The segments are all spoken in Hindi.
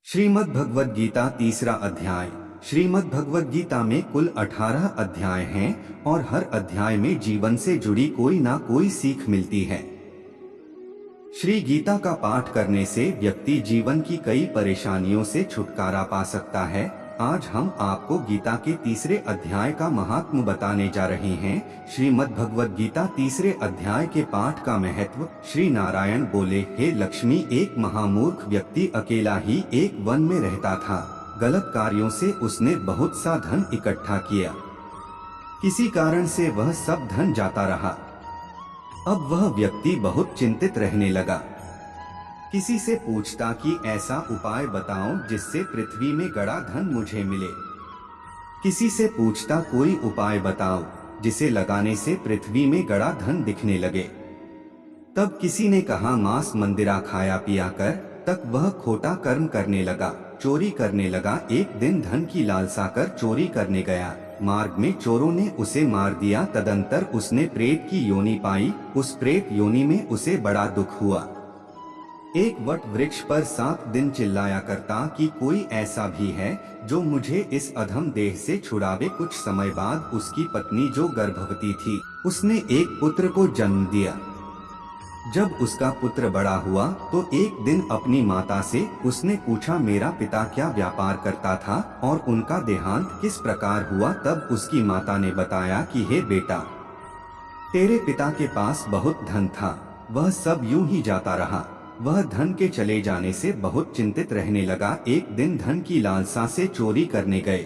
श्रीमद् भगवद गीता तीसरा अध्याय। श्रीमद् भगवद गीता में कुल 18 अध्याय हैं और हर अध्याय में जीवन से जुड़ी कोई ना कोई सीख मिलती है। श्री गीता का पाठ करने से व्यक्ति जीवन की कई परेशानियों से छुटकारा पा सकता है। आज हम आपको गीता के तीसरे अध्याय का महात्म्य बताने जा रहे हैं। श्रीमद् भगवद गीता तीसरे अध्याय के पाठ का महत्व। श्री नारायण बोले, हे लक्ष्मी, एक महामूर्ख व्यक्ति अकेला ही एक वन में रहता था। गलत कार्यों से उसने बहुत सा धन इकट्ठा किया। किसी कारण से वह सब धन जाता रहा। अब वह व्यक्ति बहुत चिंतित रहने लगा। किसी से पूछता कि ऐसा उपाय बताओ जिससे पृथ्वी में गड़ा धन मुझे मिले। किसी से पूछता कोई उपाय बताओ जिसे लगाने से पृथ्वी में गड़ा धन दिखने लगे। तब किसी ने कहा, मांस मंदिरा खाया पिया कर। तक वह खोटा कर्म करने लगा, चोरी करने लगा। एक दिन धन की लालसा कर चोरी करने गया। मार्ग में चोरों ने उसे मार दिया। तदंतर उसने प्रेत की योनि पाई। उस प्रेत योनि में उसे बड़ा दुख हुआ। एक वट वृक्ष पर 7 दिन चिल्लाया करता कि कोई ऐसा भी है जो मुझे इस अधम देह से छुड़ावे। कुछ समय बाद उसकी पत्नी जो गर्भवती थी, उसने एक पुत्र को जन्म दिया। जब उसका पुत्र बड़ा हुआ तो एक दिन अपनी माता से उसने पूछा, मेरा पिता क्या व्यापार करता था और उनका देहांत किस प्रकार हुआ। तब उसकी माता ने बताया कि हे बेटा, तेरे पिता के पास बहुत धन था, वह सब यूं ही जाता रहा। वह धन के चले जाने से बहुत चिंतित रहने लगा। एक दिन धन की लालसा से चोरी करने गए,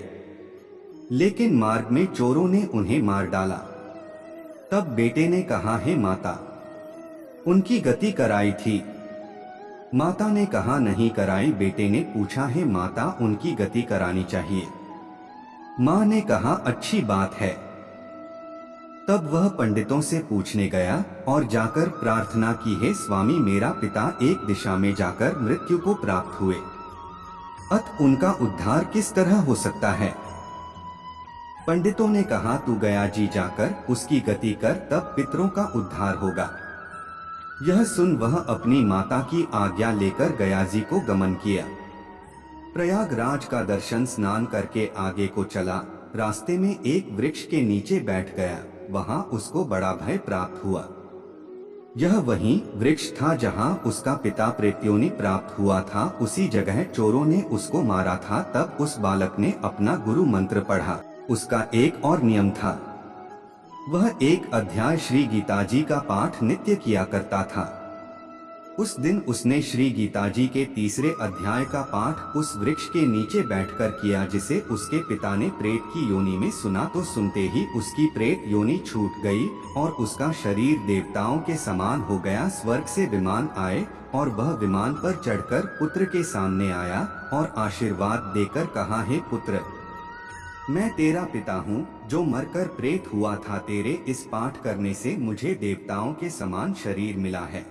लेकिन मार्ग में चोरों ने उन्हें मार डाला। तब बेटे ने कहा, हे माता, उनकी गति कराई थी। माता ने कहा, नहीं कराई। बेटे ने पूछा, हे माता, उनकी गति करानी चाहिए। माँ ने कहा, अच्छी बात है। तब वह पंडितों से पूछने गया और जाकर प्रार्थना की, हे स्वामी, मेरा पिता एक दिशा में जाकर मृत्यु को प्राप्त हुए, अत उनका उद्धार किस तरह हो सकता है। पंडितों ने कहा, तू गया जी जाकर उसकी गति कर, तब पितरों का उद्धार होगा। यह सुन वह अपनी माता की आज्ञा लेकर गयाजी को गमन किया। प्रयागराज का दर्शन स्नान करके आगे को चला। रास्ते में एक वृक्ष के नीचे बैठ गया। वहां उसको बड़ा भय प्राप्त हुआ। यह वही वृक्ष था जहां उसका पिता प्रेत्योनि प्राप्त हुआ था। उसी जगह चोरों ने उसको मारा था। तब उस बालक ने अपना गुरु मंत्र पढ़ा। उसका एक और नियम था, वह एक अध्याय श्री गीता जी का पाठ नित्य किया करता था। उस दिन उसने श्री गीता जी के तीसरे अध्याय का पाठ उस वृक्ष के नीचे बैठकर किया, जिसे उसके पिता ने प्रेत की योनि में सुना। तो सुनते ही उसकी प्रेत योनि छूट गई और उसका शरीर देवताओं के समान हो गया। स्वर्ग से विमान आए और वह विमान पर चढ़कर पुत्र के सामने आया और आशीर्वाद देकर कहा, हे पुत्र, मैं तेरा पिता हूँ जो मरकर प्रेत हुआ था। तेरे इस पाठ करने से मुझे देवताओं के समान शरीर मिला है।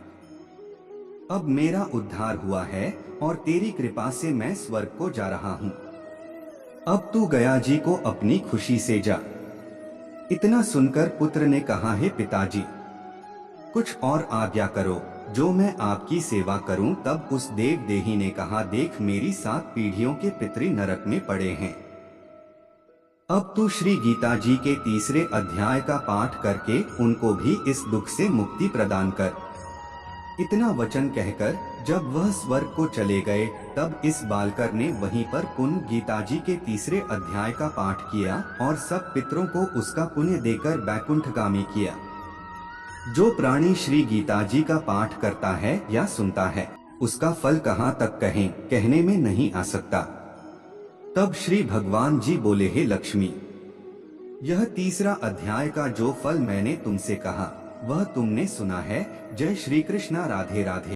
अब मेरा उद्धार हुआ है और तेरी कृपा से मैं स्वर्ग को जा रहा हूँ। अब तू गया जी को अपनी खुशी से जा। इतना सुनकर पुत्र ने कहा, हे पिताजी, कुछ और आज्ञा करो जो मैं आपकी सेवा करूं। तब उस देव देही ने कहा, देख, मेरी 7 पीढ़ियों के पितरी नरक में पड़े हैं। अब तू श्री गीता जी के तीसरे अध्याय का पाठ करके उनको भी इस दुख से मुक्ति प्रदान कर। इतना वचन कहकर जब वह स्वर्ग को चले गए, तब इस बालकर ने वहीं पर पुनः गीता जी के तीसरे अध्याय का पाठ किया और सब पितरों को उसका पुण्य देकर बैकुंठगामी किया। जो प्राणी श्री गीता जी का पाठ करता है या सुनता है, उसका फल कहाँ तक कहें, कहने में नहीं आ सकता। तब श्री भगवान जी बोले, हे लक्ष्मी, यह तीसरा अध्याय का जो फल मैंने तुमसे कहा वह तुमने सुना है। जय श्री कृष्णा। राधे राधे।